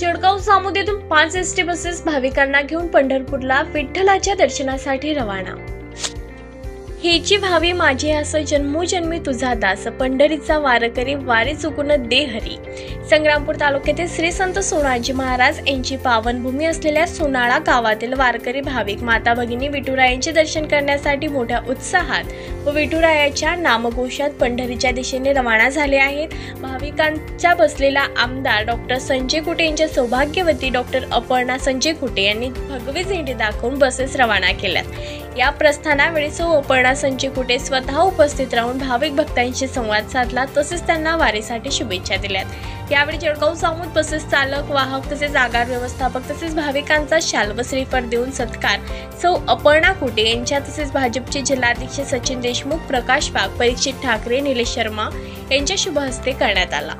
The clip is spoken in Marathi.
जळगाव जामोदेतून 5 एसटी बसेस भाविकांना घेऊन पंढरपूरला विठ्ठलाच्या दर्शनासाठी रवाना। हेची भावी माझे असं जन्मोजन्मी तुझा दास, पंढरीचा वारकरी वारी चुकून दे हरी। संग्रामपूर तालुक्यातील श्री संत सोनाजी महाराज यांची पावनभूमी असलेल्या सोनाळा गावातील वारकरी भाविक माता भगिनी विठुरायांचे दर्शन करण्यासाठी मोठ्या उत्साहात व विठुरायाच्या नामघोषात पंढरीच्या दिशेने रवाना झाले आहेत। भाविकांचा बसलेला आमदार डॉक्टर संजय कुटे यांच्या सौभाग्यवती डॉक्टर अपर्णा संजय कुटे यांनी भगवी झेंडे दाखवून बसेस रवाना केल्यात। या प्रस्थानावेळी अपर्णा संजय कुटे स्वतः उपस्थित राहून भाविक भक्तांशी संवाद साधला, तसेच त्यांना वारीसाठी शुभेच्छा दिल्यात। यावेळी जळगाव जामोद बसेस चालक, वाहक तसेच आगार व्यवस्थापक तसेच भाविकांचा शाल व श्रीफळ देऊन सत्कार सौ अपर्णा कुटे यांच्या तसेच भाजपचे जिल्हाध्यक्ष सचिन देशमुख, प्रकाश वाघ, परीक्षित ठाकरे, निलेश शर्मा यांच्या शुभ हस्ते करण्यात आला।